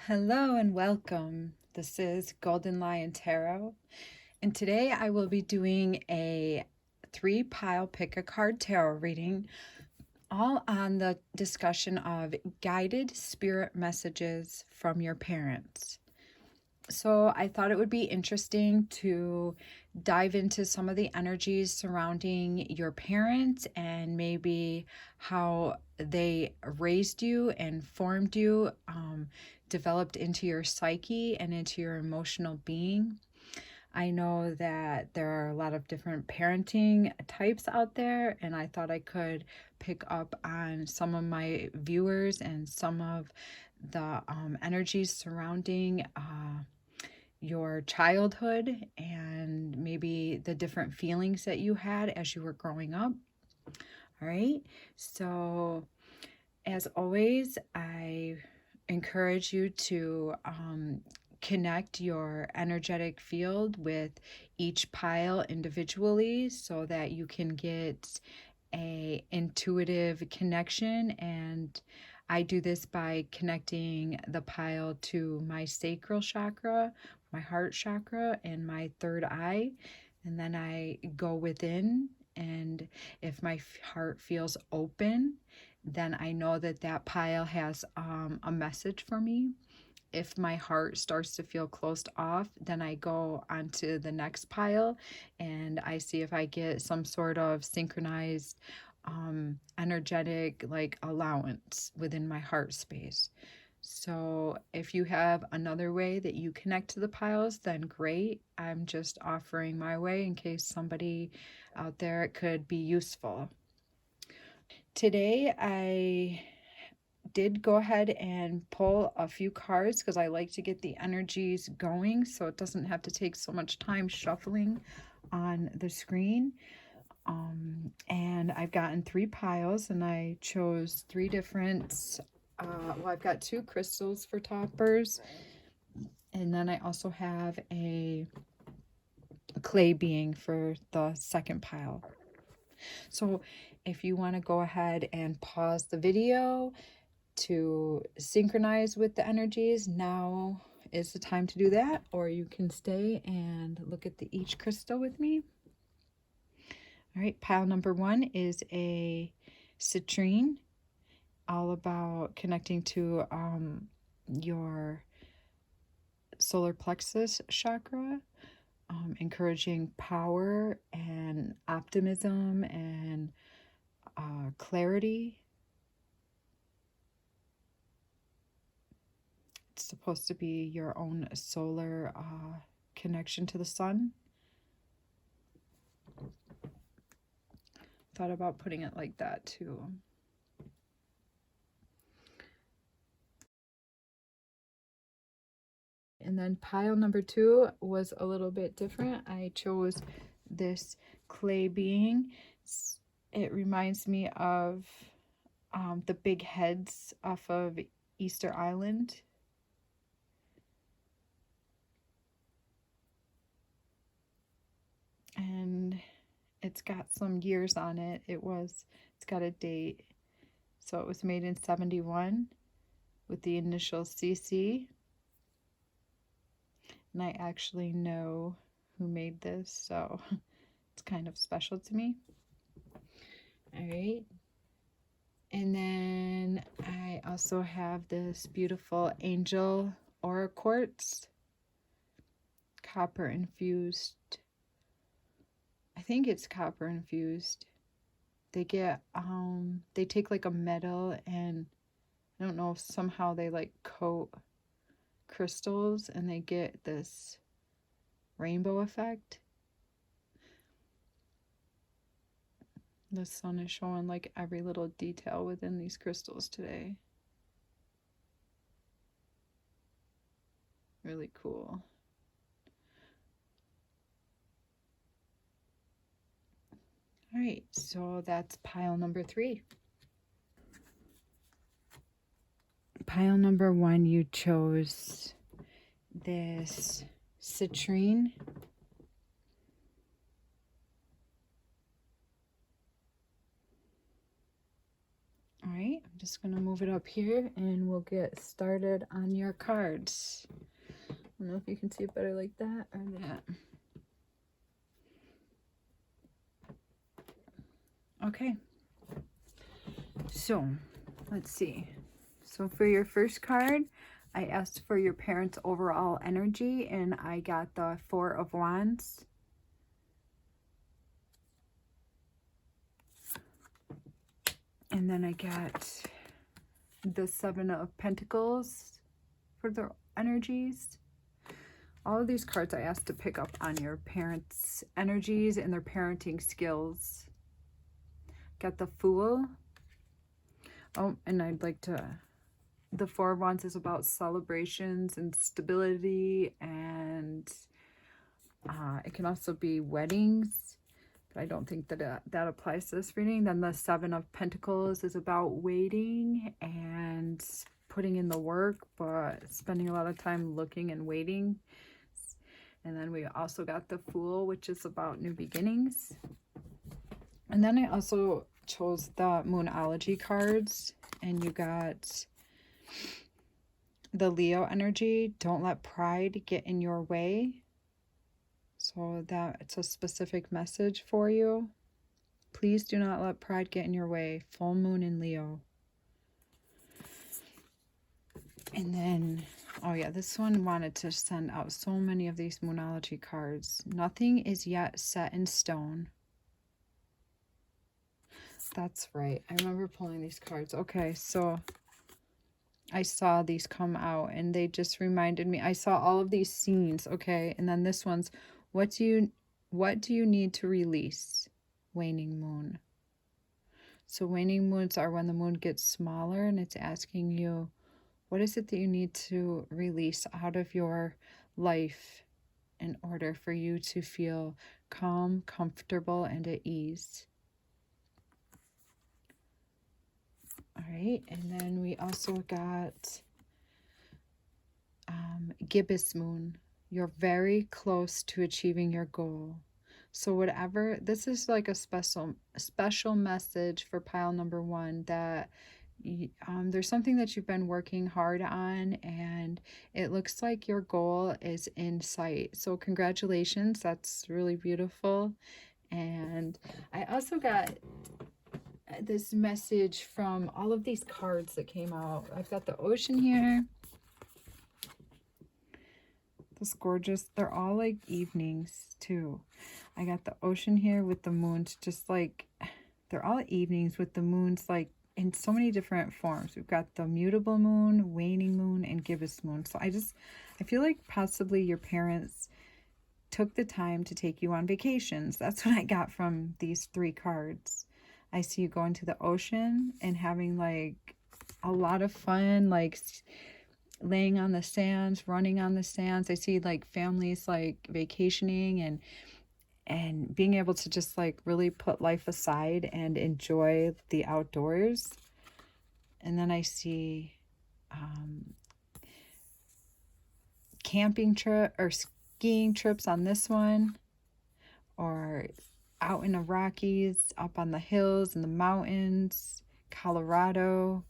Hello and welcome. This is Golden Lion Tarot, and today I will be doing a 3-pile pick a card tarot reading, all on the discussion of guided spirit messages from your parents. So I thought it would be interesting to dive into some of the energies surrounding your parents and maybe how they raised you and formed you, developed into your psyche and into your emotional being. I know that there are a lot of different parenting types out there, and I thought I could pick up on some of my viewers and some of the energies surrounding your childhood and maybe the different feelings that you had as you were growing up. All right. So, as always, I encourage you to connect your energetic field with each pile individually so that you can get a intuitive connection. And I do this by connecting the pile to my sacral chakra, my heart chakra, and my third eye. And then I go within, and if my heart feels open, then I know that that pile has a message for me. If my heart starts to feel closed off, then I go onto the next pile and I see if I get some sort of synchronized energetic like allowance within my heart space. So if you have another way that you connect to the piles, then great. I'm just offering my way in case somebody out there it could be useful. Today I did go ahead and pull a few cards because I like to get the energies going so it doesn't have to take so much time shuffling on the screen. And I've gotten 3 piles and I chose 3 different, I've got 2 crystals for toppers, and then I also have a clay being for the second pile. So if you want to go ahead and pause the video to synchronize with the energies, now is the time to do that, or you can stay and look at each crystal with me. All right, pile number 1 is a citrine, all about connecting to your solar plexus chakra, encouraging power and optimism and clarity. It's supposed to be your own solar connection to the sun. Thought about putting it like that too. And then pile number 2 was a little bit different. I chose this clay being. It reminds me of the big heads off of Easter Island. And it's got some years on it. It's got a date. So it was made in 71 with the initial CC. And I actually know who made this, so it's kind of special to me. All right. And then I also have this beautiful angel aura quartz, copper infused. I think it's copper infused. They take like a metal, and I don't know if somehow they like coat crystals and they get this rainbow effect. The sun is showing like every little detail within these crystals today. Really cool. All right, so that's pile number 3. Pile number 1, you chose this citrine. All right, I'm just going to move it up here and we'll get started on your cards. I don't know if you can see it better like that or that. Okay. So, let's see. So for your first card, I asked for your parents' overall energy and I got the Four of Wands. And then I got the Seven of Pentacles for their energies. All of these cards I asked to pick up on your parents' energies and their parenting skills. Got the Fool. Oh, and I'd like to... The Four of Wands is about celebrations and stability, and it can also be weddings. But I don't think that that applies to this reading. Then the Seven of Pentacles is about waiting and putting in the work, but spending a lot of time looking and waiting. And then we also got the Fool, which is about new beginnings. And then I also chose the Moonology cards, and you got the Leo energy. Don't let pride get in your way. So that's a specific message for you. Please do not let pride get in your way. Full moon in Leo. And then, oh yeah, this one wanted to send out so many of these Moonology cards. Nothing is yet set in stone. That's right. I remember pulling these cards. Okay, so I saw these come out and they just reminded me. I saw all of these scenes, okay? And then this one's, what do you need to release? Waning moon. So waning moons are when the moon gets smaller, and it's asking you, what is it that you need to release out of your life in order for you to feel calm, comfortable, and at ease? All right, and then we also got gibbous moon. You're very close to achieving your goal. So whatever, this is like a special message for pile number one, that there's something that you've been working hard on and it looks like your goal is in sight. So congratulations, that's really beautiful. And I also got this message from all of these cards that came out. I've got the Ocean here. This gorgeous, they're all like evenings too. I got the Ocean here with the moons, just like, they're all evenings with the moons like in so many different forms. We've got the mutable moon, waning moon, and gibbous moon. So I feel like possibly your parents took the time to take you on vacations. That's what I got from these three cards. I see you going to the ocean and having like a lot of fun, like laying on the sands, running on the sands. I see like families like vacationing and being able to just like really put life aside and enjoy the outdoors. And then I see camping trip or skiing trips on this one, or out in the Rockies, up on the hills and the mountains, Colorado.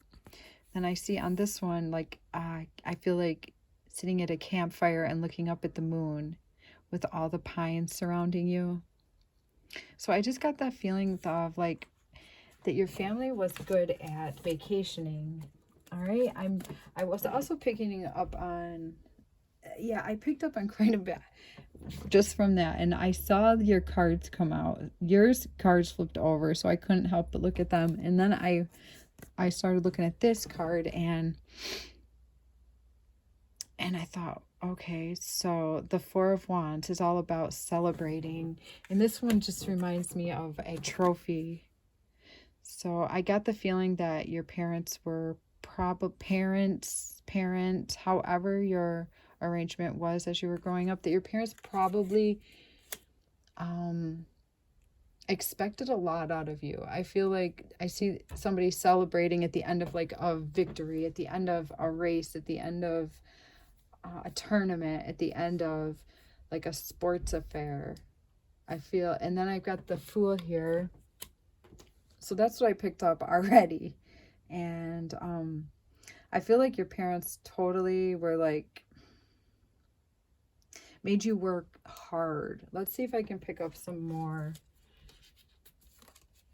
Then I see on this one, like, I feel like sitting at a campfire and looking up at the moon with all the pines surrounding you. So I just got that feeling of like that your family was good at vacationing. All right. I was also picking up on, yeah, I picked up on quite a bit just from that. And I saw your cards come out. Yours cards flipped over, so I couldn't help but look at them. And then I started looking at this card and I thought, okay, so the Four of Wands is all about celebrating. And this one just reminds me of a trophy. So I got the feeling that your parents were parent, however your arrangement was as you were growing up, that your parents probably expected a lot out of you. I feel like I see somebody celebrating at the end of like a victory, at the end of a race, at the end of a tournament, at the end of like a sports affair. I feel, and then I've got the Fool here. So that's what I picked up already. And I feel like your parents totally were like, made you work hard. Let's see if I can pick up some more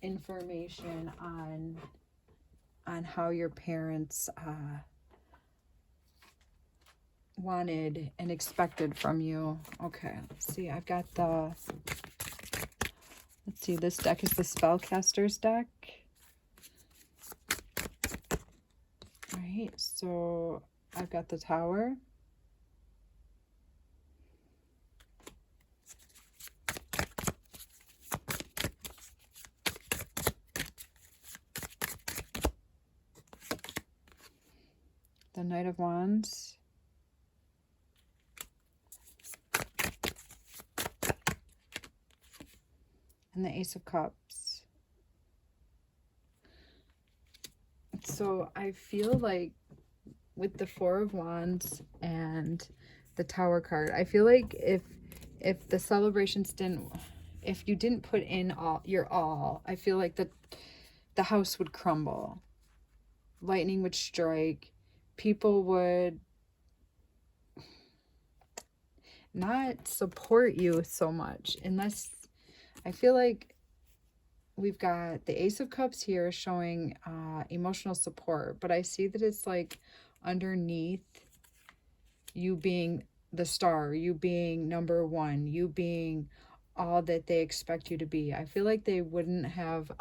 information on how your parents wanted and expected from you. Okay, let's see. I've got the, let's see, this deck is the Spellcaster's deck. All right, so I've got the Tower. The Knight of Wands. And the Ace of Cups. So I feel like with the Four of Wands and the Tower card, I feel like if the celebrations didn't, if you didn't put in your all, I feel like the house would crumble. Lightning would strike. People would not support you so much, unless, I feel like we've got the Ace of Cups here showing emotional support, but I see that it's like underneath you being the star, you being number one, you being all that they expect you to be. I feel like they wouldn't have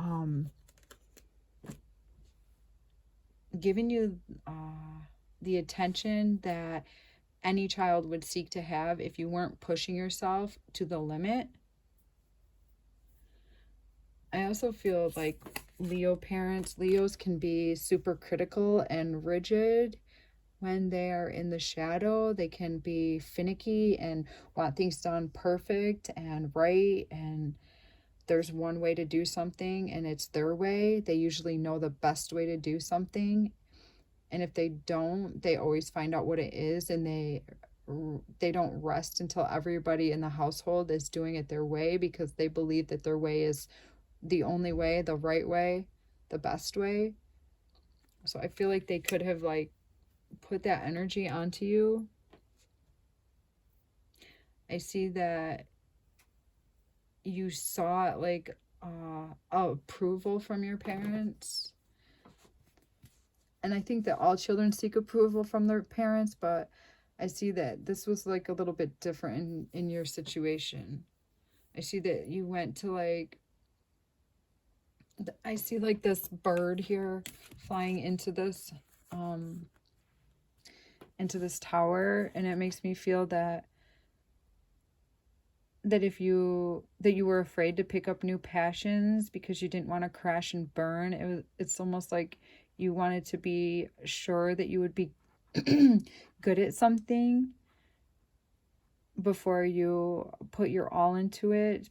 given you the attention that any child would seek to have if you weren't pushing yourself to the limit. I also feel like Leo parents, Leos can be super critical and rigid when they are in the shadow. They can be finicky and want things done perfect and right, and there's one way to do something and it's their way. They usually know the best way to do something, and if they don't, they always find out what it is, and they don't rest until everybody in the household is doing it their way, because they believe that their way is the only way, the right way, the best way. So I feel like they could have like put that energy onto you. I see that you saw like approval from your parents. And I think that all children seek approval from their parents, but I see that this was like a little bit different in your situation. I see that you went to like, I see like this bird here flying into this tower, and it makes me feel that you were afraid to pick up new passions because you didn't want to crash and burn. It's almost like you wanted to be sure that you would be good at something before you put your all into it.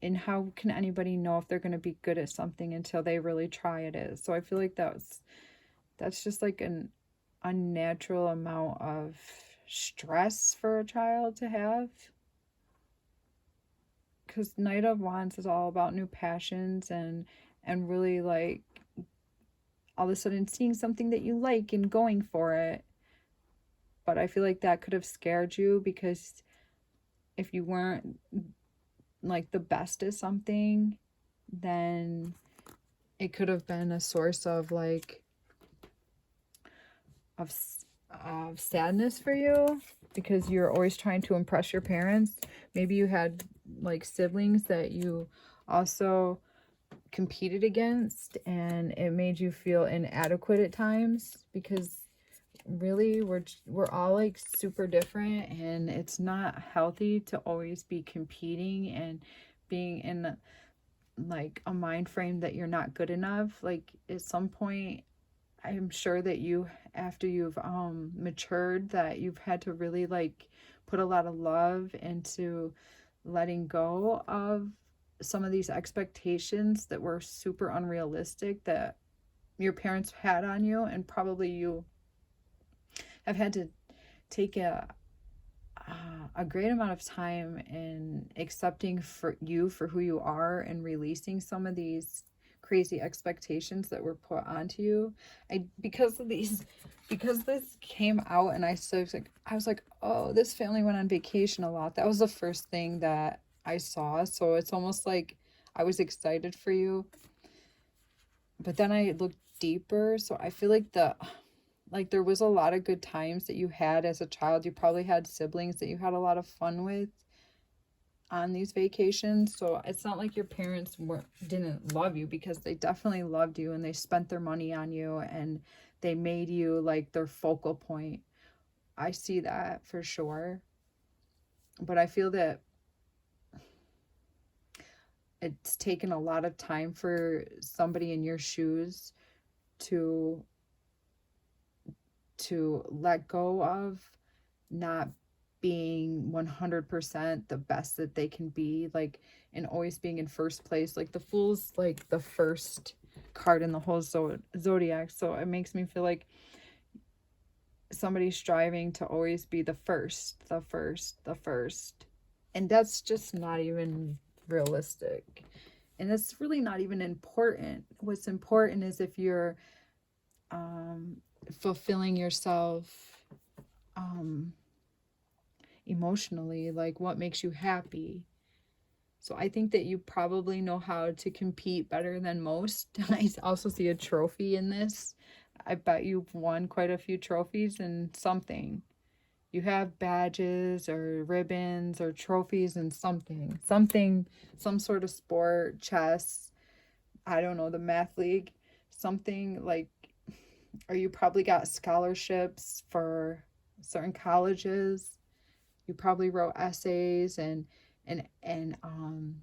And how can anybody know if they're going to be good at something until they really try it? So I feel like that's just like an unnatural amount of stress for a child to have, because Knight of Wands is all about new passions and really like all of a sudden seeing something that you like and going for it. But I feel like that could have scared you, because if you weren't like the best at something, then it could have been a source of like of sadness for you, because you're always trying to impress your parents. Maybe you had like siblings that you also competed against, and it made you feel inadequate at times, because really we're all like super different, and it's not healthy to always be competing and being in like a mind frame that you're not good enough. Like at some point, I'm sure that you, after you've matured, that you've had to really like put a lot of love into letting go of some of these expectations that were super unrealistic that your parents had on you, and probably you have had to take a great amount of time in accepting for you for who you are and releasing some of these crazy expectations that were put onto you. Because this came out, and I was like, oh, this family went on vacation a lot. That was the first thing that I saw. So it's almost like I was excited for you. But then I looked deeper, so I feel like there was a lot of good times that you had as a child. You probably had siblings that you had a lot of fun with on these vacations. So it's not like your parents didn't love you, because they definitely loved you, and they spent their money on you, and they made you like their focal point. I see that for sure. But I feel that it's taken a lot of time for somebody in your shoes to let go of not being 100% the best that they can be, like, and always being in first place. Like the Fool's like the first card in the whole zodiac, so it makes me feel like somebody's striving to always be the first, and that's just not even realistic, and it's really not even important. What's important is if you're fulfilling yourself emotionally, like what makes you happy. So I think that you probably know how to compete better than most. I also see a trophy in this. I bet you've won quite a few trophies in something. You have badges or ribbons or trophies in something, some sort of sport, chess, I don't know, the math league, something like, or you probably got scholarships for certain colleges. You probably wrote essays and and um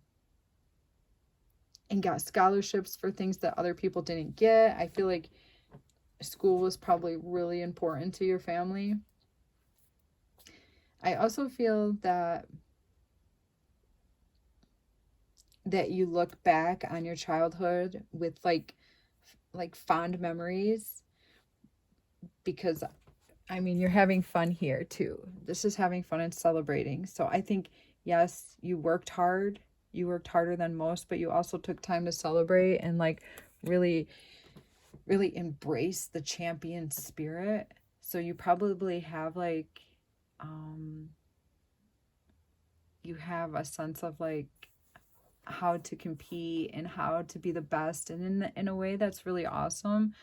and got scholarships for things that other people didn't get. I feel like school was probably really important to your family. I also feel that you look back on your childhood with like fond memories, because I mean, you're having fun here too. This is having fun and celebrating. So I think, yes, you worked hard. You worked harder than most, but you also took time to celebrate and like really, really embrace the champion spirit. So you probably have like, you have a sense of like how to compete and how to be the best, and in a way that's really awesome.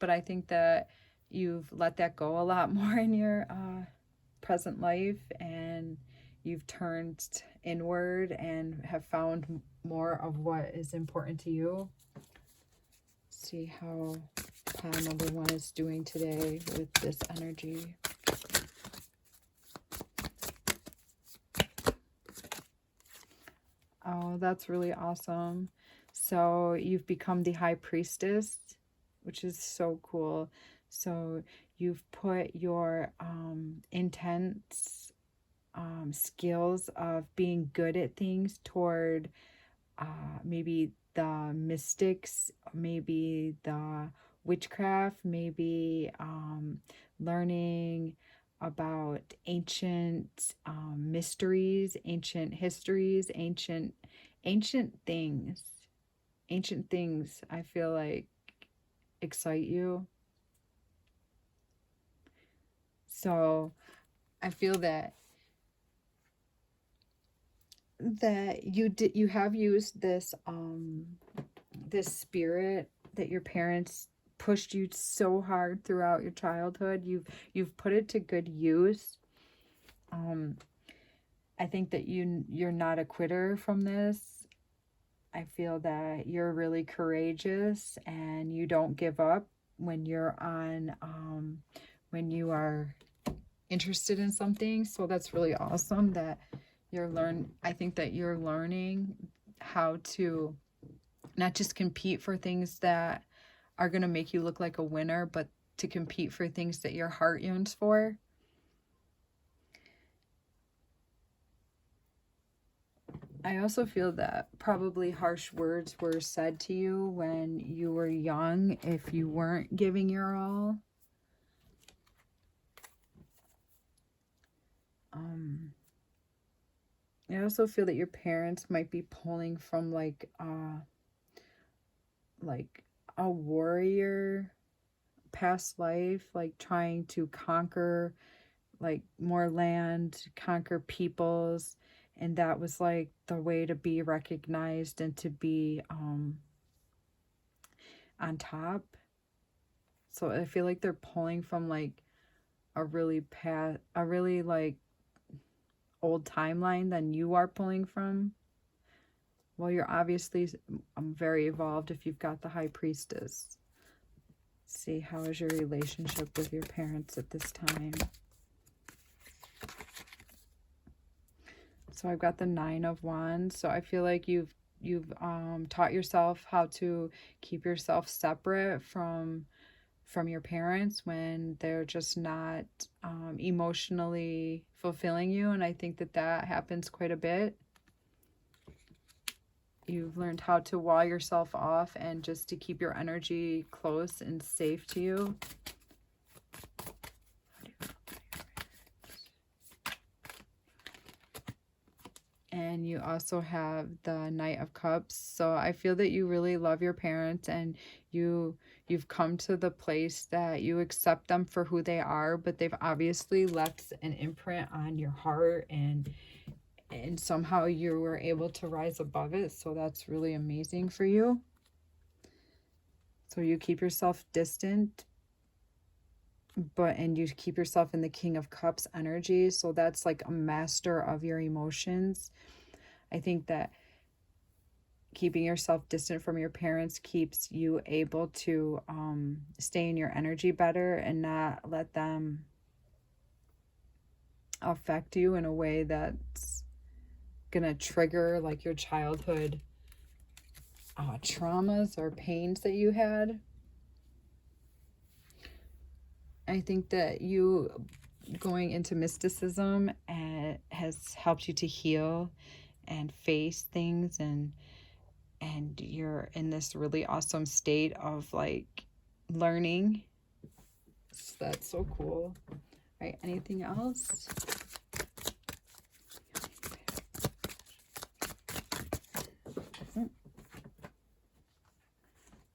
But I think that you've let that go a lot more in your present life, and you've turned inward and have found more of what is important to you. See how pile number 1 is doing today with this energy. Oh, that's really awesome. So you've become the high priestess, which is so cool. So you've put your intense skills of being good at things toward maybe the mystics, maybe the witchcraft, maybe learning about ancient mysteries, ancient histories, ancient things. Ancient things, I feel like, excite you. So I feel that you have used this this spirit that your parents pushed you so hard throughout your childhood. You've put it to good use. I think that you're not a quitter from this. I feel that you're really courageous and you don't give up when you're on when you are interested in something. So that's really awesome that I think that you're learning how to not just compete for things that are going to make you look like a winner, but to compete for things that your heart yearns for. I also feel that probably harsh words were said to you when you were young if you weren't giving your all. I also feel that your parents might be pulling from like like a warrior past life, like trying to conquer like more land, conquer peoples, and that was like the way to be recognized and to be on top. So I feel like they're pulling from like a really like old timeline than you are pulling from. Well, you're obviously very evolved if you've got the High Priestess. See, how is your relationship with your parents at this time? So I've got the Nine of Wands. So I feel like you've taught yourself how to keep yourself separate from your parents when they're just not emotionally fulfilling you, and I think that happens quite a bit. You've learned how to wall yourself off and just to keep your energy close and safe to you. And you also have the Knight of Cups. So I feel that you really love your parents, and you've come to the place that you accept them for who they are, but they've obviously left an imprint on your heart, and somehow you were able to rise above it. So that's really amazing for you. So you keep yourself distant, and you keep yourself in the King of Cups energy. So that's like a master of your emotions. I think that keeping yourself distant from your parents keeps you able to stay in your energy better and not let them affect you in a way that's gonna trigger like your childhood traumas or pains that you had. I think that you going into mysticism has helped you to heal and face things, and you're in this really awesome state of like learning. So that's so cool. All right, anything else? All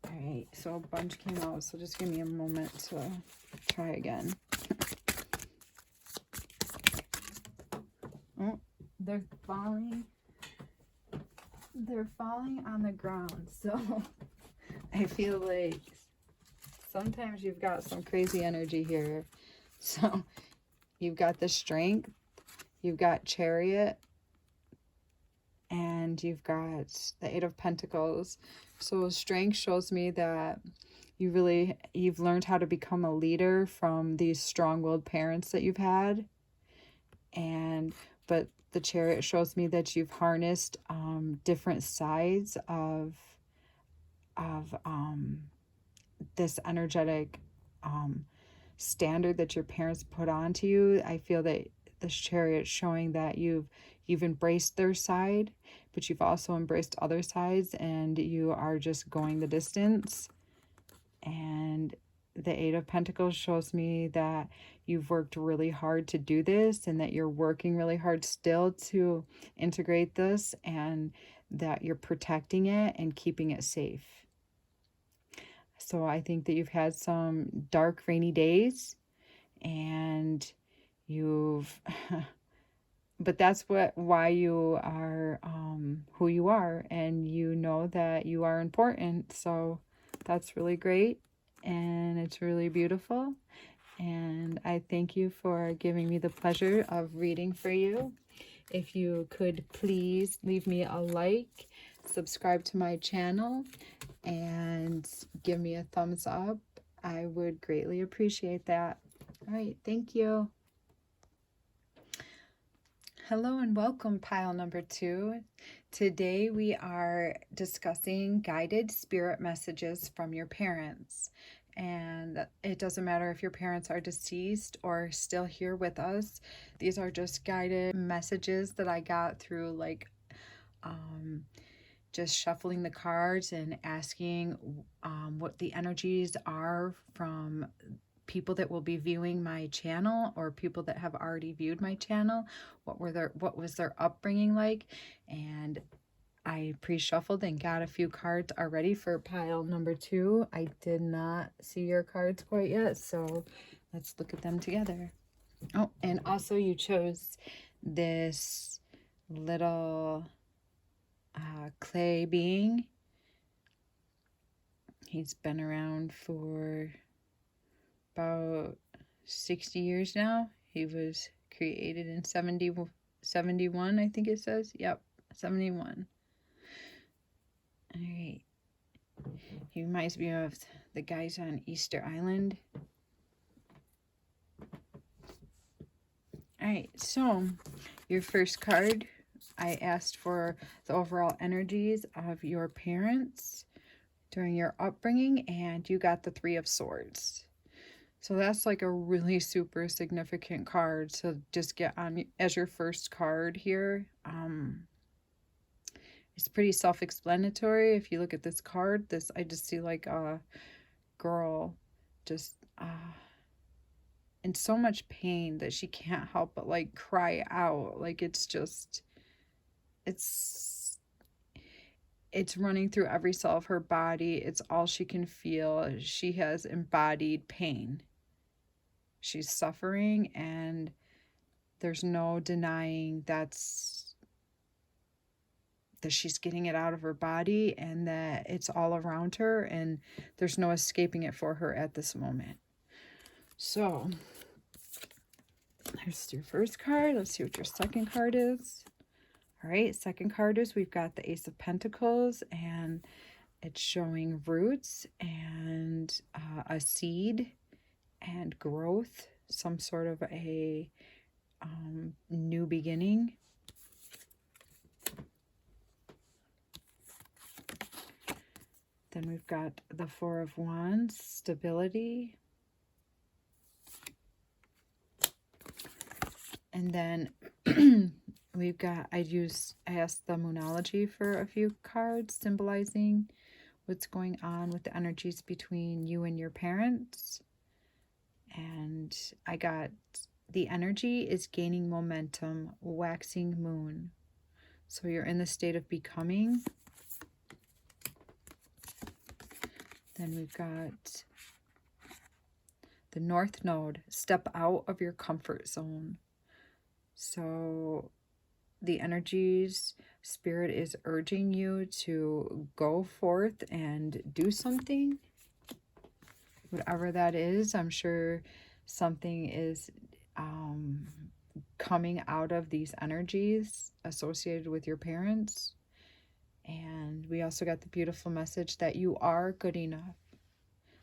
right, so a bunch came out, so just give me a moment to try again. Oh, they're falling on the ground. So I feel like sometimes you've got some crazy energy here. So you've got the Strength, you've got Chariot, and you've got the Eight of Pentacles. So Strength shows me that you've learned how to become a leader from these strong-willed parents that you've had. But the Chariot shows me that you've harnessed different sides of this energetic standard that your parents put onto you. I feel that this Chariot showing that you've embraced their side, but you've also embraced other sides, and you are just going the distance. And the Eight of Pentacles shows me that you've worked really hard to do this, and that you're working really hard still to integrate this, and that you're protecting it and keeping it safe. So I think that you've had some dark, rainy days, and but that's why you are who you are, and you know that you are important. So that's really great, and it's really beautiful. And I thank you for giving me the pleasure of reading for you. If you could please leave me a like, subscribe to my channel, and give me a thumbs up, I would greatly appreciate that. All right, thank you. Hello and welcome, pile number 2. Today we are discussing guided spirit messages from your parents. And it doesn't matter if your parents are deceased or still here with us. These are just guided messages that I got through like just shuffling the cards and asking what the energies are from people that will be viewing my channel, or people that have already viewed my channel. What was their upbringing like, and I pre-shuffled and got a few cards already for pile number 2. I did not see your cards quite yet, so let's look at them together. Oh, and also you chose this little clay being. He's been around for about 60 years now. He was created in 71, I think it says. Yep, 71. All right. He reminds me of the guys on Easter Island. All right, so your first card, I asked for the overall energies of your parents during your upbringing, and you got the 3 of Swords. So that's like a really super significant card to just get on as your first card here. It's pretty self-explanatory. If you look at this card, I just see like a girl just in so much pain that she can't help but like cry out. Like it's running through every cell of her body. It's all she can feel. She has embodied pain. She's suffering, and there's no denying that she's getting it out of her body, and that it's all around her, and there's no escaping it for her at this moment. So there's your first card. Let's see what your second card is. All right, second card is we've got the Ace of Pentacles, and it's showing roots and a seed and growth, some sort of a new beginning. Then we've got the Four of Wands, stability. And then we've got, I asked the Moonology for a few cards symbolizing what's going on with the energies between you and your parents. And I got the energy is gaining momentum, waxing moon. So you're in the state of becoming. Then we've got the North Node, step out of your comfort zone. So the energies, Spirit is urging you to go forth and do something. Whatever that is, I'm sure something is coming out of these energies associated with your parents. And we also got the beautiful message that you are good enough.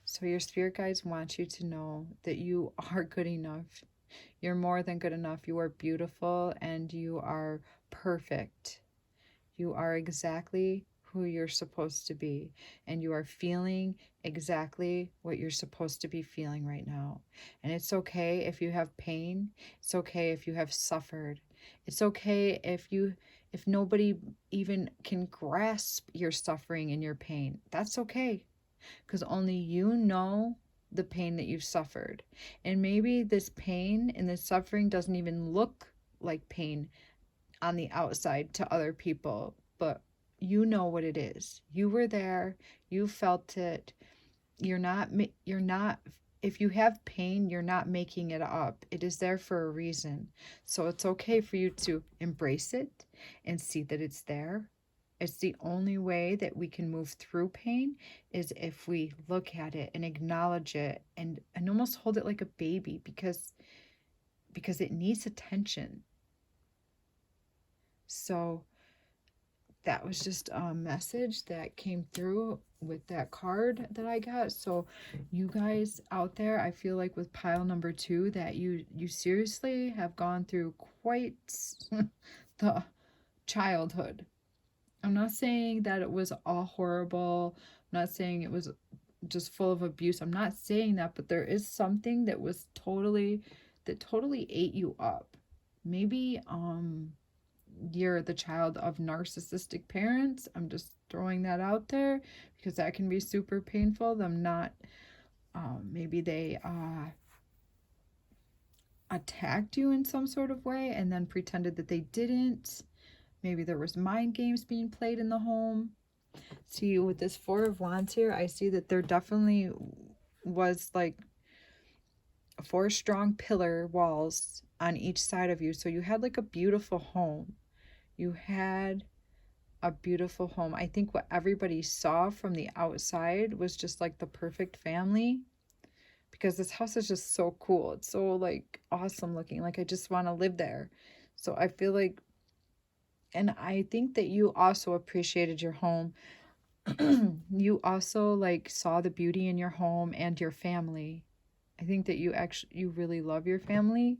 So your spirit guides want you to know that you are good enough. You're more than good enough. You are beautiful and you are perfect. You are exactly who you're supposed to be, and you are feeling exactly what you're supposed to be feeling right now. And it's okay if you have pain. It's okay if you have suffered. It's okay if nobody even can grasp your suffering and your pain. That's okay, because only you know the pain that you've suffered. And maybe this pain and this suffering doesn't even look like pain on the outside to other people, but you know what it is. You were there, you felt it. You're not, if you have pain, you're not making it up. It is there for a reason. So it's okay for you to embrace it and see that it's there. It's the only way that we can move through pain is if we look at it and acknowledge it and almost hold it like a baby, because it needs attention. So that was just a message that came through with that card that I got. So you guys out there, I feel like with pile number 2 that you seriously have gone through quite the childhood. I'm not saying that it was all horrible. I'm not saying it was just full of abuse. I'm not saying that, but there is something that totally ate you up. Maybe you're the child of narcissistic parents. I'm just throwing that out there because that can be super painful. Them not, maybe they attacked you in some sort of way and then pretended that they didn't. Maybe there was mind games being played in the home. See, with this Four of Wands here, I see that there definitely was like four strong pillar walls on each side of you. So you had like a beautiful home. You had a beautiful home. I think what everybody saw from the outside was just like the perfect family, because this house is just so cool. It's so like awesome looking. Like I just want to live there. So I feel like, and I think that you also appreciated your home. You also like saw the beauty in your home and your family. I think that you really love your family.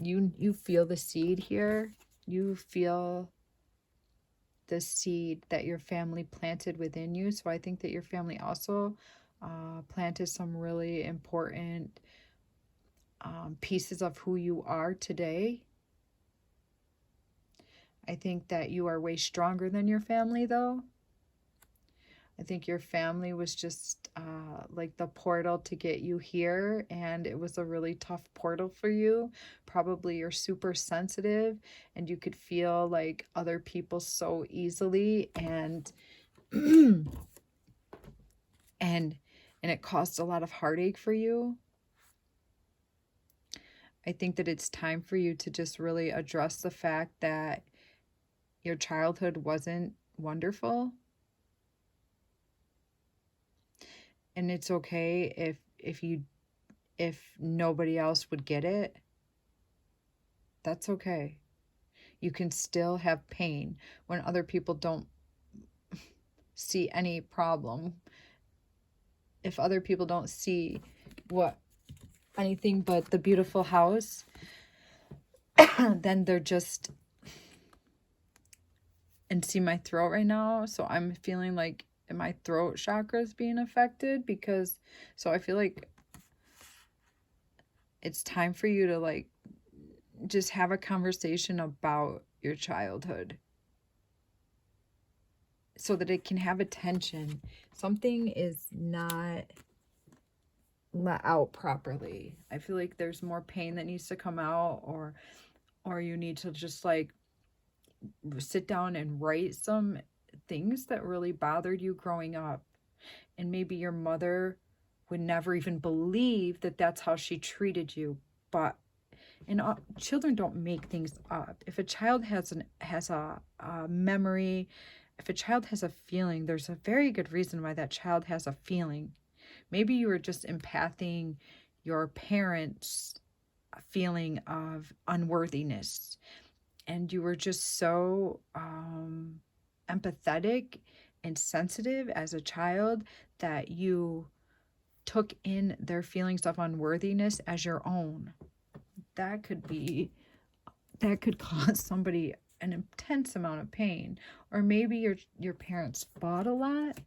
You feel the seed here. You feel the seed that your family planted within you. So I think that your family also planted some really important pieces of who you are today. I think that you are way stronger than your family, though. I think your family was just like the portal to get you here, and it was a really tough portal for you. Probably you're super sensitive, and you could feel like other people so easily, and and it caused a lot of heartache for you. I think that it's time for you to just really address the fact that your childhood wasn't wonderful, and it's okay if nobody else would get it. That's okay. You can still have pain when other people don't see any problem. If other people don't see what anything but the beautiful house, then they're just, and see my throat right now, so I'm feeling like my throat chakra is being affected, because so I feel like it's time for you to like just have a conversation about your childhood so that it can have attention. Something is not let out properly. I feel like there's more pain that needs to come out, or you need to just like sit down and write some things that really bothered you growing up. And maybe your mother would never even believe that that's how she treated you, but and children don't make things up. If a child has a memory, if a child has a feeling, there's a very good reason why that child has a feeling. Maybe you were just empathing your parents' feeling of unworthiness, and you were just so empathetic and sensitive as a child that you took in their feelings of unworthiness as your own. That could cause somebody an intense amount of pain. Or maybe your parents fought a lot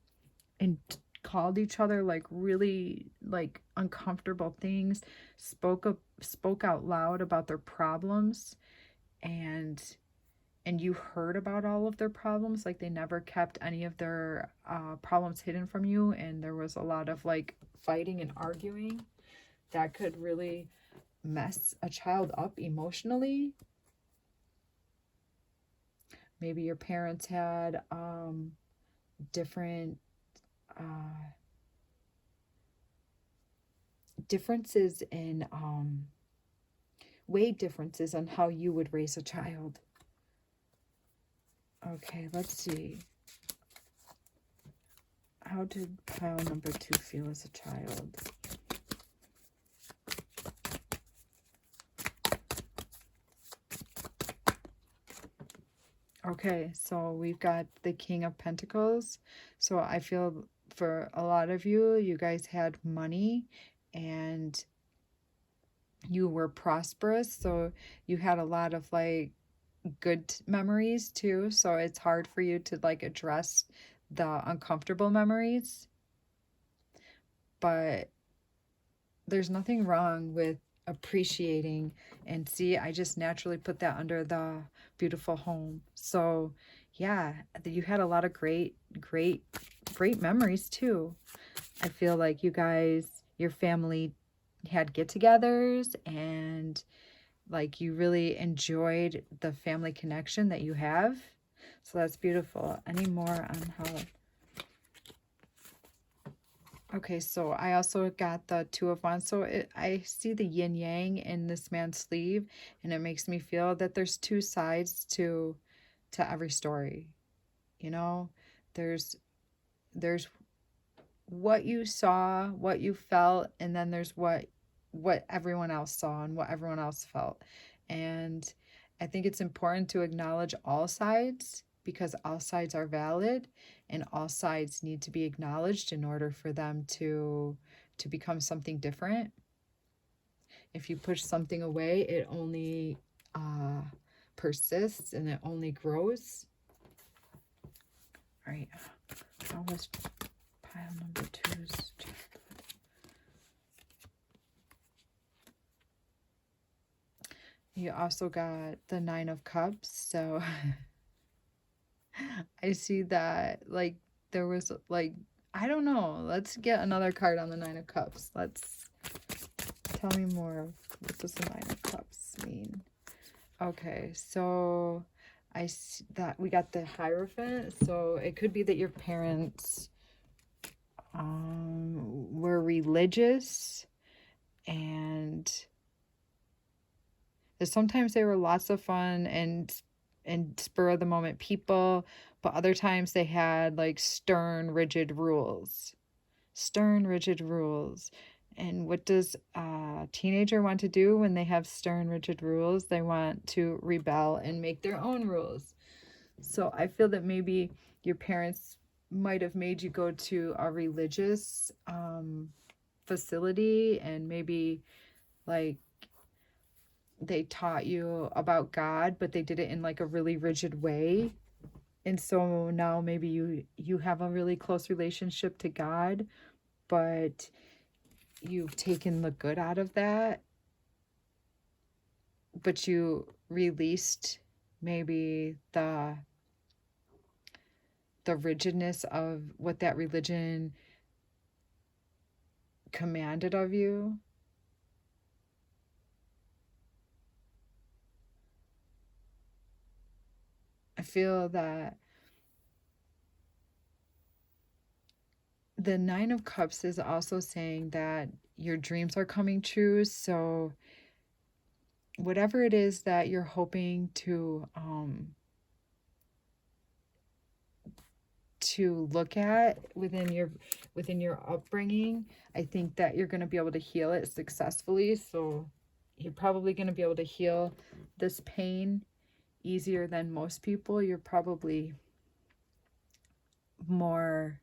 and called each other like really like uncomfortable things, spoke out loud about their problems, and you heard about all of their problems. Like they never kept any of their problems hidden from you, and there was a lot of like fighting and arguing. That could really mess a child up emotionally. Maybe your parents had different differences in way differences on how you would raise a child. Okay, let's see. How did pile number 2 feel as a child? Okay, so we've got the King of Pentacles. So I feel for a lot of you, you guys had money and you were prosperous. So you had a lot of like good memories too. So it's hard for you to like address the uncomfortable memories. But there's nothing wrong with appreciating, and see, I just naturally put that under the beautiful home. So yeah, you had a lot of great memories too. I feel like you guys, your family had get-togethers, and like you really enjoyed the family connection that you have. So that's beautiful. Any more on how... Okay, so I also got the Two of Wands. So I see the yin yang in this man's sleeve, and it makes me feel that there's two sides to every story. You know, there's what you saw, what you felt, and then there's what everyone else saw and what everyone else felt. And I think it's important to acknowledge all sides, because all sides are valid and all sides need to be acknowledged in order for them to become something different. If you push something away, it only persists and it only grows. All right, how was pile number 2's childhood? You also got the Nine of Cups, so I see that, like, there was, like, I don't know. Let's get another card on the Nine of Cups. Let's tell me more. What does the Nine of Cups mean? Okay, so I see that we got the Hierophant. So it could be that your parents were religious, and sometimes they were lots of fun and spur of the moment people, but other times they had like stern, rigid rules. Stern, rigid rules. And what does a teenager want to do when they have stern, rigid rules? They want to rebel and make their own rules. So I feel that maybe your parents might have made you go to a religious facility, and maybe like they taught you about God, but they did it in like a really rigid way. And so now maybe you have a really close relationship to God, but you've taken the good out of that, but you released maybe the rigidness of what that religion commanded of you. I feel that the Nine of Cups is also saying that your dreams are coming true. So whatever it is that you're hoping to look at within your upbringing, I think that you're going to be able to heal it successfully. So you're probably going to be able to heal this pain easier than most people. You're probably more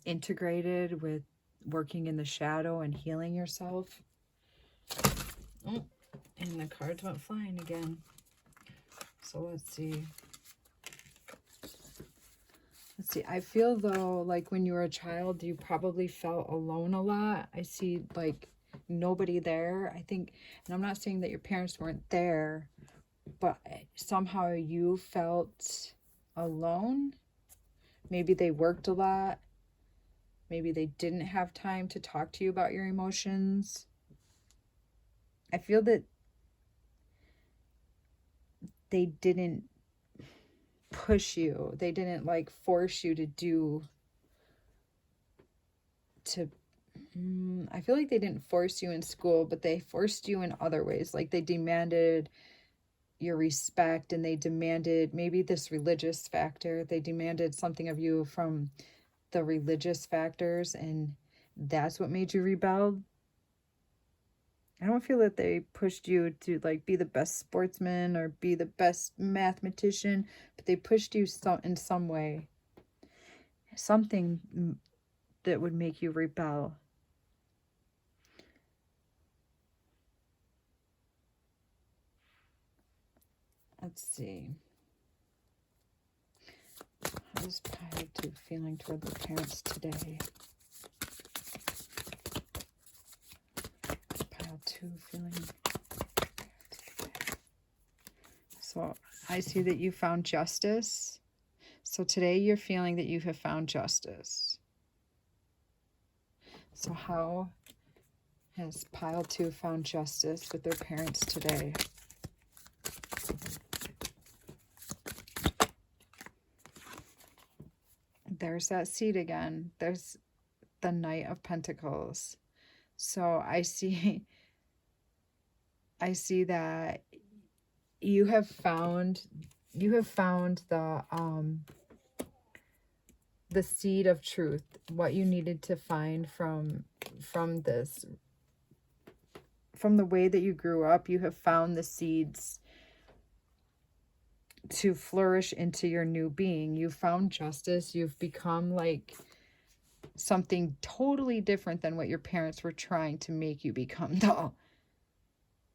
integrated with working in the shadow and healing yourself. Oh, and the cards went flying again. So let's see. I feel though like when you were a child, you probably felt alone a lot. I see like nobody there. I think, and I'm not saying that your parents weren't there, but somehow you felt alone. Maybe they worked a lot. Maybe they didn't have time to talk to you about your emotions. I feel that they didn't push you. They didn't like force you I feel like they didn't force you in school, but they forced you in other ways. Like they demanded your respect, and they demanded maybe this religious factor. They demanded something of you from the religious factors, and that's what made you rebel. I don't feel that they pushed you to like be the best sportsman or be the best mathematician, but they pushed you in some way. Something that would make you rebel. Let's see. How's pile 2 feeling toward the parents today? Pile 2 feeling. So I see that you found justice. So today you're feeling that you have found justice. So how Has pile 2 found justice with their parents today? There's that seed again. There's the Knight of Pentacles. So I see that you have found the seed of truth, what you needed to find from this, from the way that you grew up. You have found the seeds to flourish into your new being. You found justice. You've become like something totally different than what your parents were trying to make you become, though.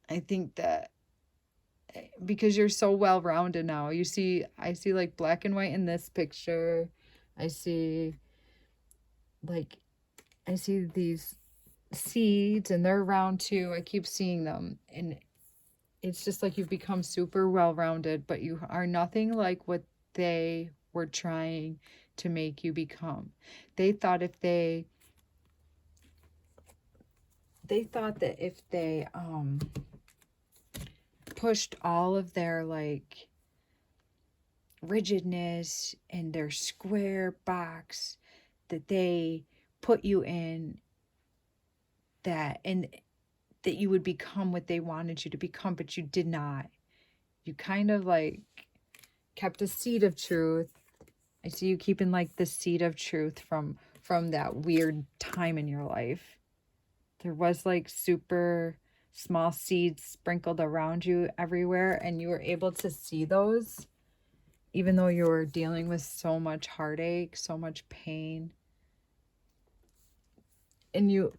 I think that because you're so well-rounded now. I see like black and white in this picture. I see these seeds and they're round too. I keep seeing them, and it's just like you've become super well-rounded, but you are nothing like what they were trying to make you become. They thought that if they pushed all of their like rigidness and their square box that they put you in, that you would become what they wanted you to become, but you did not. You kind of like kept a seed of truth. I see you keeping like the seed of truth from that weird time in your life. There was like super small seeds sprinkled around you everywhere, and you were able to see those even though you were dealing with so much heartache, so much pain. And you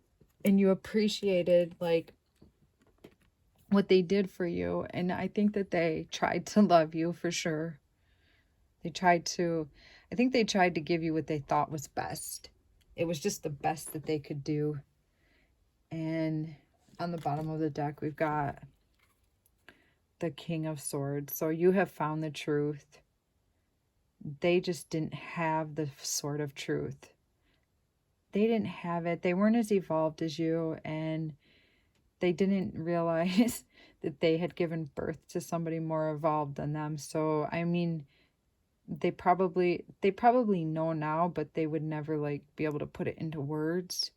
appreciated like what they did for you. And I think that they tried to love you for sure. I think they tried to give you what they thought was best. It was just the best that they could do. And on the bottom of the deck, we've got the King of Swords. So you have found the truth. They just didn't have the sword of truth. They didn't have it. They weren't as evolved as you, and they didn't realize that they had given birth to somebody more evolved than them. So, I mean, they probably know now, but they would never like be able to put it into words.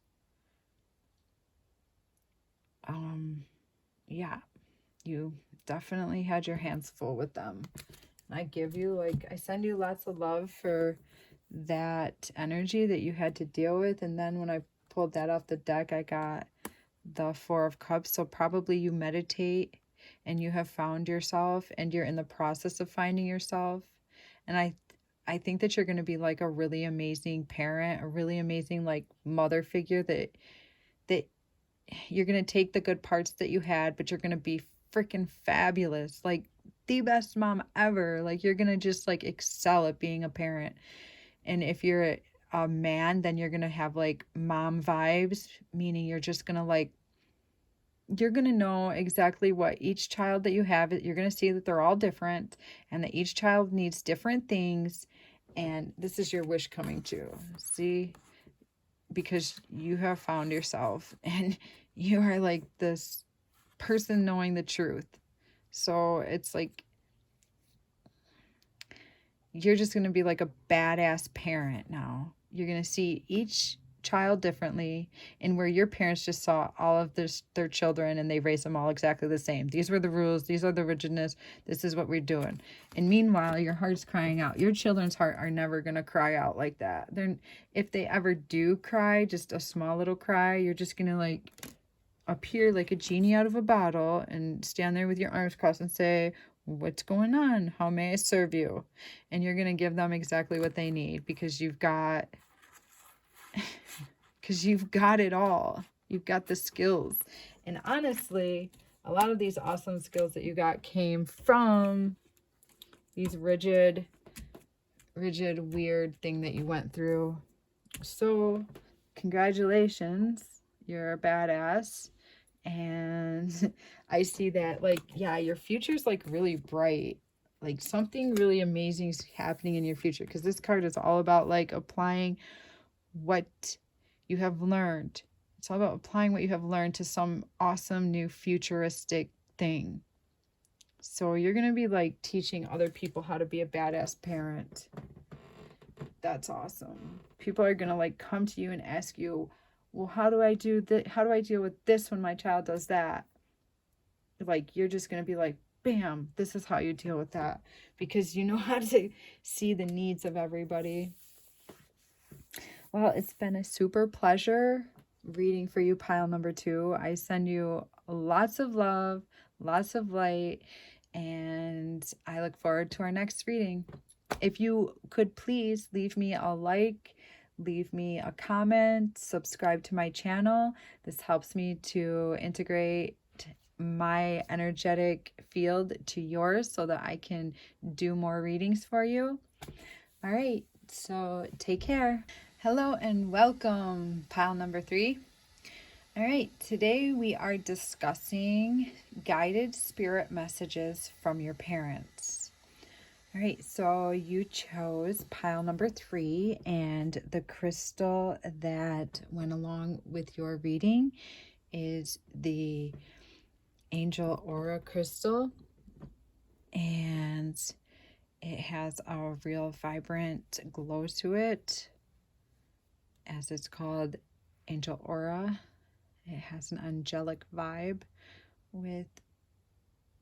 Yeah, you definitely had your hands full with them. I send you lots of love for that energy that you had to deal with. And then when I pulled that off the deck, I got the Four of Cups. So probably you meditate and you have found yourself, and you're in the process of finding yourself. And I think that you're going to be like a really amazing parent, a really amazing like mother figure, that you're going to take the good parts that you had, but you're going to be freaking fabulous. Like the best mom ever. Like you're going to just like excel at being a parent. And if you're a man, then you're going to have like mom vibes, meaning you're just going to like, you're going to know exactly what each child that you have, you're going to see that they're all different and that each child needs different things. And this is your wish coming true. See, because you have found yourself and you are like this person knowing the truth. So it's like you're just going to be like a badass parent now. You're going to see each child differently, and where your parents just saw all of their children and they raised them all exactly the same. These were the rules. These are the rigidness. This is what we're doing. And meanwhile, your heart's crying out. Your children's heart are never going to cry out like that. If they ever do cry, just a small little cry, you're just going to like appear like a genie out of a bottle and stand there with your arms crossed and say, "What's going on? How may I serve you?" And you're going to give them exactly what they need, because you've got it all. You've got the skills. And honestly, a lot of these awesome skills that you got came from these rigid, weird thing that you went through. So, congratulations. You're a badass. And I see that, like, yeah, your future's like really bright. Like something really amazing is happening in your future, because this card is all about like applying what you have learned. It's all about applying what you have learned to some awesome new futuristic thing. So you're going to be like teaching other people how to be a badass parent. That's awesome. People are going to like come to you and ask you, well, how do I do that? How do I deal with this when my child does that? Like, you're just going to be like, bam, this is how you deal with that, because you know how to see the needs of everybody. Well, it's been a super pleasure reading for you, pile number 2. I send you lots of love, lots of light, and I look forward to our next reading. If you could please leave me a like, leave me a comment, subscribe to my channel. This helps me to integrate my energetic field to yours so that I can do more readings for you. All right, so take care. Hello and welcome, pile number 3. All right, today we are discussing guided spirit messages from your parents. All right, so you chose pile number 3, and the crystal that went along with your reading is the Angel Aura crystal, and it has a real vibrant glow to it, as it's called Angel Aura. It has an angelic vibe with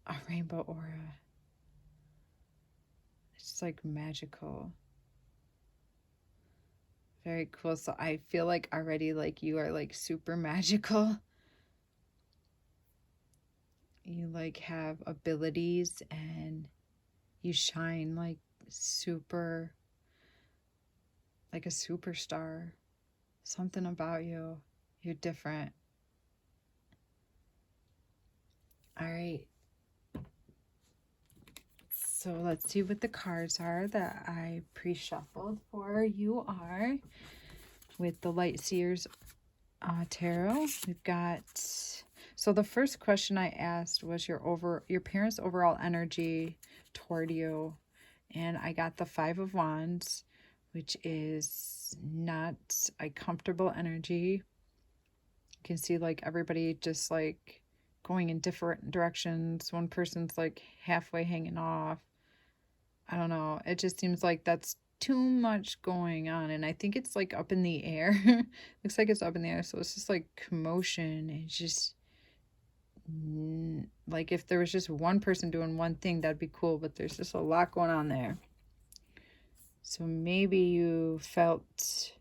a rainbow aura. It's like magical. Very cool. So I feel like already like you are like super magical. You like have abilities and you shine like super, like a superstar. Something about you. You're different. All right. So let's see what the cards are that I pre-shuffled for you are with the Light Seers Tarot. We've got, so the first question I asked was your parents' overall energy toward you, and I got the 5 of Wands, which is not a comfortable energy. You can see like everybody just like going in different directions. One person's like halfway hanging off. I don't know. It just seems like that's too much going on, and I think it's like up in the air. Looks like it's up in the air, so it's just like commotion. It's just like if there was just one person doing one thing, that'd be cool, but there's just a lot going on there. So maybe you felt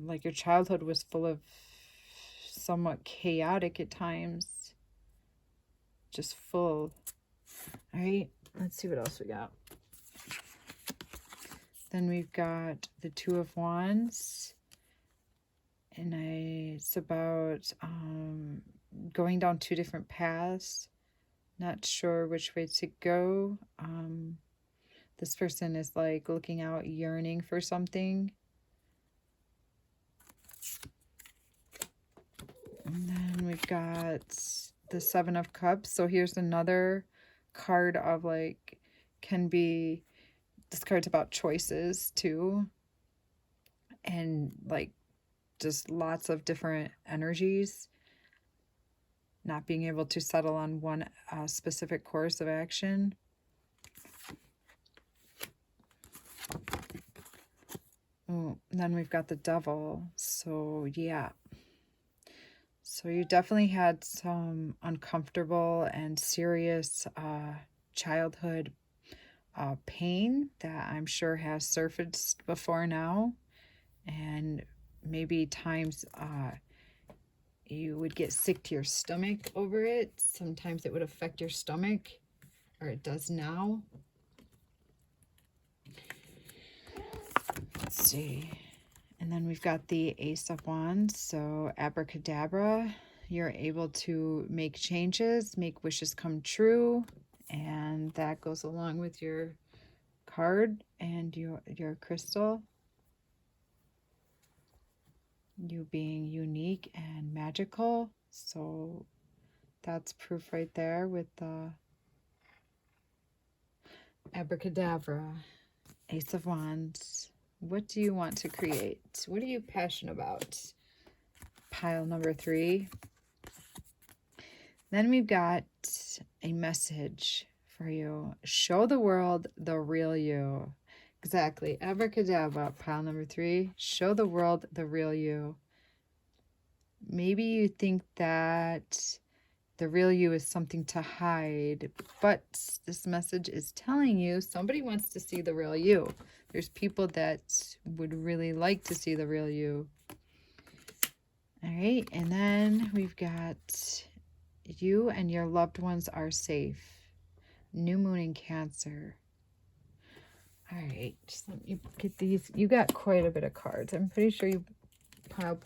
like your childhood was full of somewhat chaotic at times, just full. All right, let's see what else we got. Then we've got the 2 of Wands, and it's about going down 2 different paths, not sure which way to go. This person is like looking out, yearning for something. And then we've got the 7 of Cups. So here's another card of like, this card's about choices too. And like just lots of different energies. Not being able to settle on one specific course of action. Oh, and then we've got the Devil. So yeah. So you definitely had some uncomfortable and serious childhood pain that I'm sure has surfaced before now. And maybe times you would get sick to your stomach over it. Sometimes it would affect your stomach, or it does now. Let's see. And then we've got the Ace of Wands. So abracadabra, you're able to make changes, make wishes come true. And that goes along with your card and your crystal. You being unique and magical. So that's proof right there with the abracadabra, Ace of Wands. What do you want to create? What are you passionate about? Pile number 3. Then we've got a message for you. Show the world the real you. Exactly. Abracadabra. Pile number 3. Show the world the real you. Maybe you think that the real you is something to hide, but this message is telling you somebody wants to see the real you. There's people that would really like to see the real you. All right, and then we've got you and your loved ones are safe. New moon in Cancer. All right, just let me get these. You got quite a bit of cards. I'm pretty sure you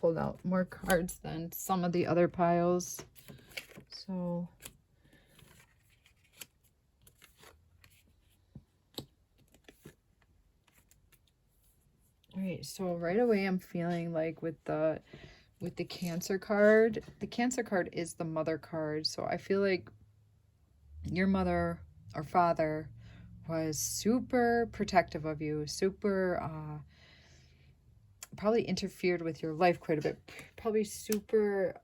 pulled out more cards than some of the other piles. So all right, so right away I'm feeling like with the Cancer card, the Cancer card is the mother card. So I feel like your mother or father was super protective of you, super probably interfered with your life quite a bit, probably super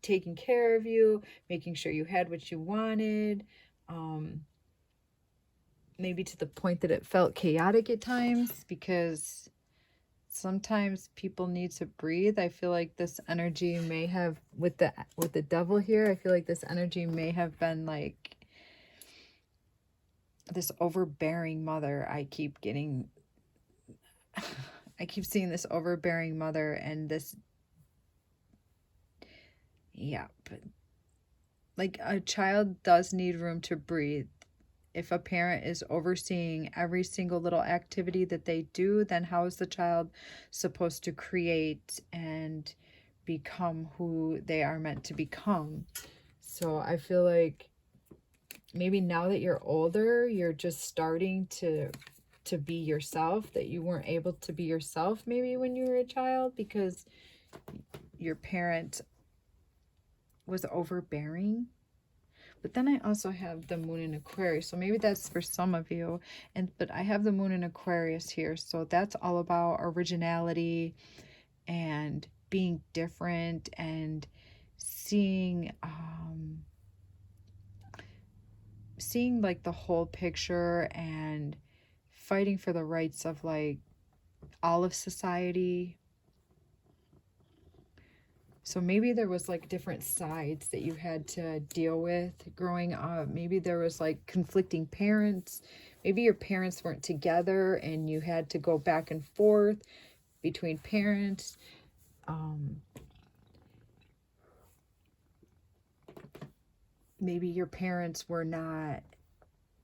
taking care of you, making sure you had what you wanted, maybe to the point that it felt chaotic at times, because sometimes people need to breathe. I feel like this energy may have, with the devil here, I feel like this energy may have been like this overbearing mother. I keep seeing this overbearing mother, and this, yeah, but like a child does need room to breathe. If a parent is overseeing every single little activity that they do, then how is the child supposed to create and become who they are meant to become? So I feel like maybe now that you're older, you're just starting to be yourself, that you weren't able to be yourself maybe when you were a child because your parent was overbearing. But then I also have the moon in Aquarius, so maybe that's for some of you. But I have the moon in Aquarius here, so that's all about originality and being different and seeing like the whole picture and fighting for the rights of like all of society. So maybe there was like different sides that you had to deal with growing up. Maybe there was like conflicting parents. Maybe your parents weren't together and you had to go back and forth between parents. Maybe your parents were not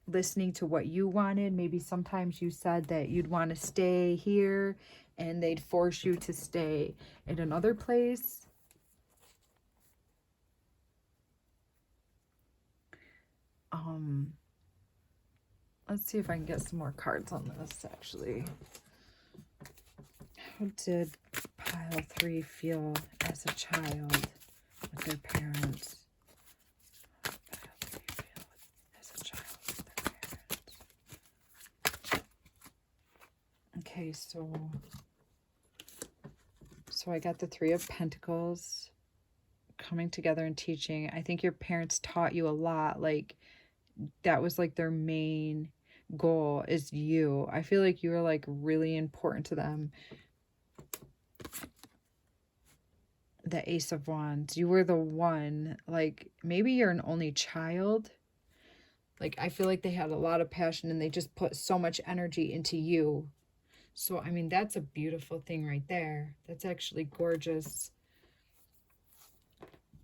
listening to what you wanted. Maybe sometimes you said that you'd want to stay here and they'd force you to stay in another place. Let's see if I can get some more cards on this, actually. How did pile 3 feel as a child with their parents? How did pile 3 feel as a child with their parents? Okay, so I got the 3 of Pentacles coming together and teaching. I think your parents taught you a lot. Like, that was like their main goal is you. I feel like you were like really important to them. The Ace of Wands, you were the one, like maybe you're an only child. Like I feel like they had a lot of passion and they just put so much energy into you. So I mean, that's a beautiful thing right there. That's actually gorgeous.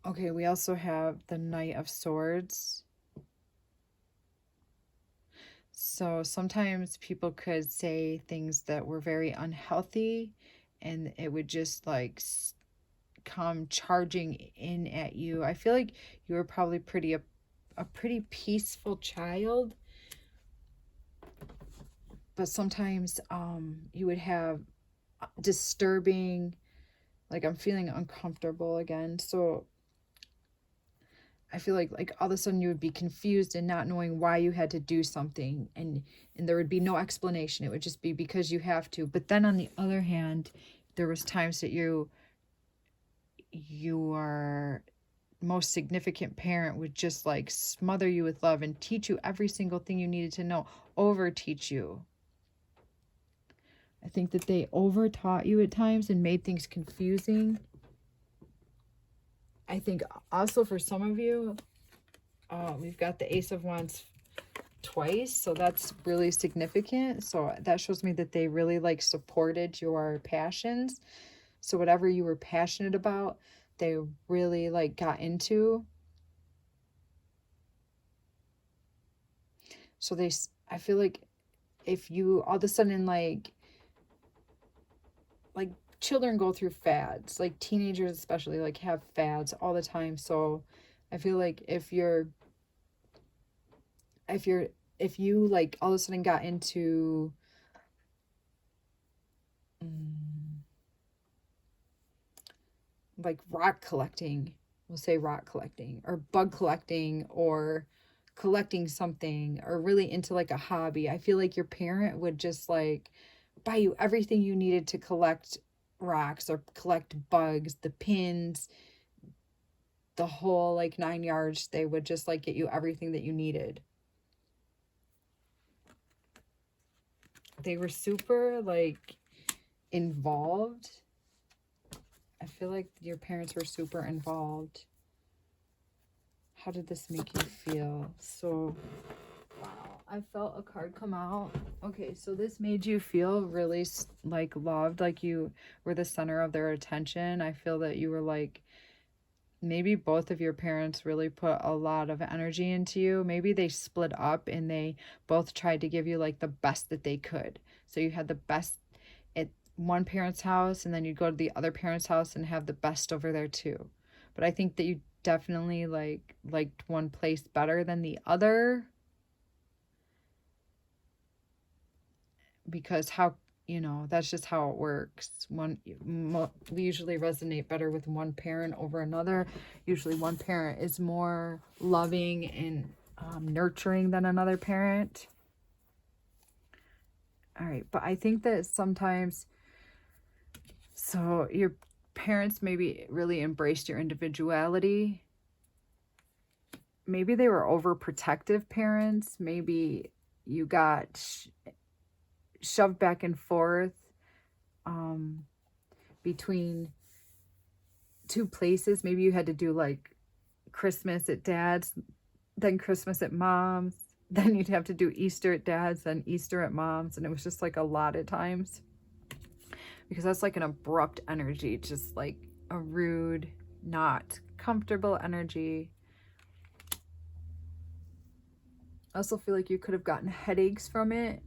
Okay, we also have the Knight of Swords. So sometimes people could say things that were very unhealthy and it would just like come charging in at you. I feel like you were probably a pretty peaceful child. But sometimes you would have disturbing, like I'm feeling uncomfortable again. So I feel like all of a sudden you would be confused and not knowing why you had to do something, and there would be no explanation. It would just be because you have to. But then on the other hand, there was times that your most significant parent would just like smother you with love and teach you every single thing you needed to know, over teach you. I think that they over taught you at times and made things confusing. I think also for some of you, we've got the Ace of Wands twice, so that's really significant. So that shows me that they really like supported your passions. So whatever you were passionate about, they really like got into. So I feel like if you all of a sudden like children go through fads, like teenagers especially like have fads all the time. So I feel like if you like all of a sudden got into like rock collecting, we'll say rock collecting or bug collecting or collecting something, or really into like a hobby, I feel like your parent would just like buy you everything you needed to collect rocks or collect bugs, the pins, the whole like 9 yards. They would just like get you everything that you needed. They were super like involved. I feel like your parents were super involved. How did this make you feel? So, wow, I felt a card come out. Okay, so this made you feel really like loved, like you were the center of their attention. I feel that you were like, maybe both of your parents really put a lot of energy into you. Maybe they split up and they both tried to give you like the best that they could. So you had the best at one parent's house, and then you'd go to the other parent's house and have the best over there too. But I think that you definitely liked one place better than the other, because that's just how it works. We usually resonate better with one parent over another. Usually one parent is more loving and nurturing than another parent. All right, but I think that sometimes, so your parents maybe really embraced your individuality. Maybe they were overprotective parents. Maybe you got shoved back and forth between two places. Maybe you had to do like Christmas at dad's, then Christmas at mom's, then you'd have to do Easter at dad's, then Easter at mom's, and it was just like a lot of times, because that's like an abrupt energy, just like a rude, not comfortable energy. I also feel like you could have gotten headaches from it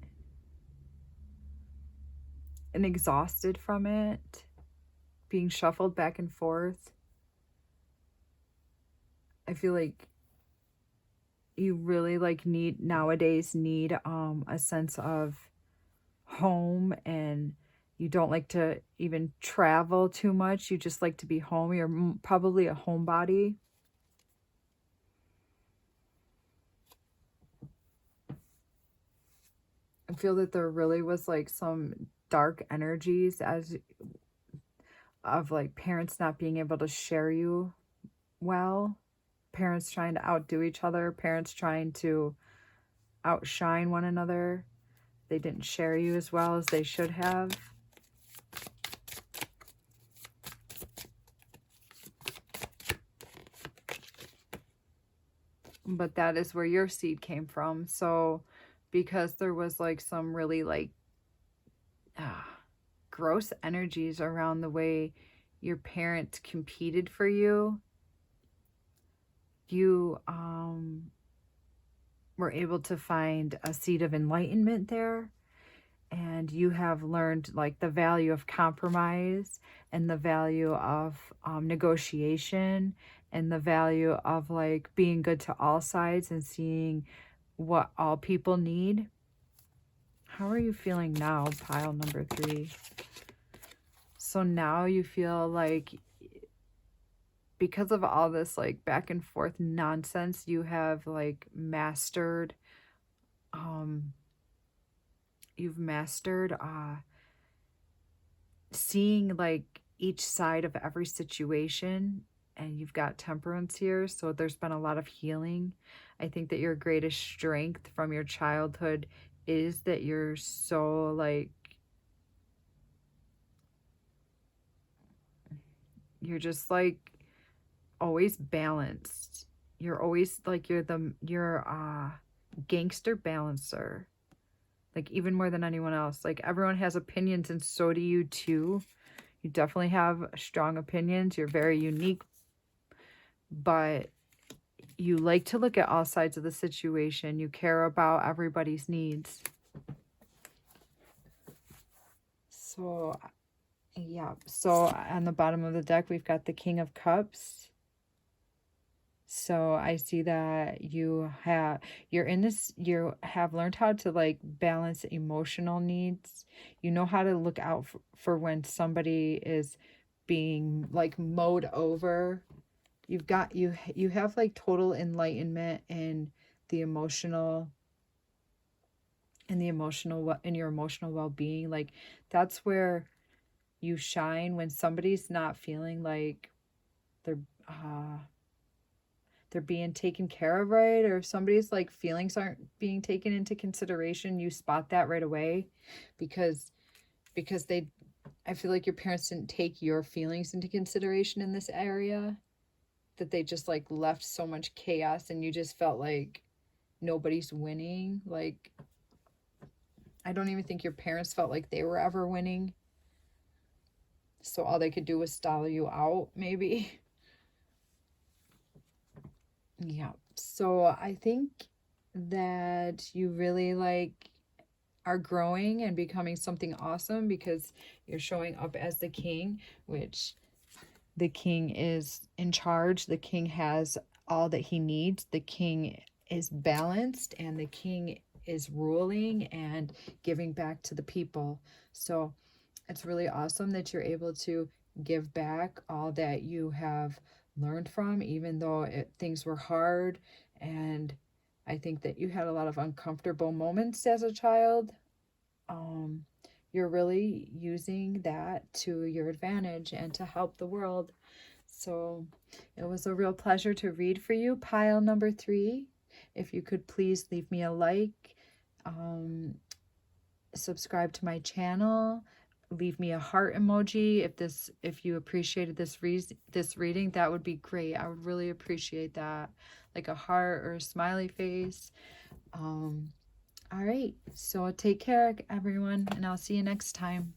and exhausted from it, being shuffled back and forth. I feel like you really like nowadays need a sense of home, and you don't like to even travel too much. You just like to be home. You're probably a homebody. I feel that there really was like some dark energies of like parents not being able to share you well, parents trying to outdo each other, parents trying to outshine one another. They didn't share you as well as they should have. But that is where your seed came from. So because there was like some really like gross energies around the way your parents competed for you, you were able to find a seed of enlightenment there, and you have learned like the value of compromise and the value of negotiation and the value of like being good to all sides and seeing what all people need. How are you feeling now, pile number 3? So now you feel like because of all this like back and forth nonsense, you have like mastered, um, you've mastered seeing like each side of every situation, and you've got temperance here, so there's been a lot of healing. I think that your greatest strength from your childhood is that you're so like, you're just like always balanced. You're always like, you're gangster balancer, like even more than anyone else. Like everyone has opinions and so do you too. You definitely have strong opinions. You're very unique, but you like to look at all sides of the situation. You care about everybody's needs. So, yeah. So on the bottom of the deck, we've got the King of Cups. So I see that you have learned how to like balance emotional needs. You know how to look out for when somebody is being like mowed over. You have like total enlightenment the emotional in your emotional well-being. Like that's where you shine when somebody's not feeling like they're uh they're being taken care of right, or if somebody's like feelings aren't being taken into consideration. You spot that right away because they I feel like your parents didn't take your feelings into consideration in this area, that they just like left so much chaos and you just felt like nobody's winning. Like I don't even think your parents felt like they were ever winning, so all they could do was stall you out maybe. Yeah. So I think that you really like are growing and becoming something awesome because you're showing up as the king, which the king is in charge. The king has all that he needs. The king is balanced and the king is ruling and giving back to the people. So it's really awesome that you're able to give back all that you have learned from, even though things were hard. And I think that you had a lot of uncomfortable moments as a child. Um, you're really using that to your advantage and to help the world. So it was a real pleasure to read for you, pile number 3. If you could please leave me a like, um, subscribe to my channel, leave me a heart emoji if you appreciated this reading. That would be great. I would really appreciate that, like a heart or a smiley face. All right, so take care everyone, and I'll see you next time.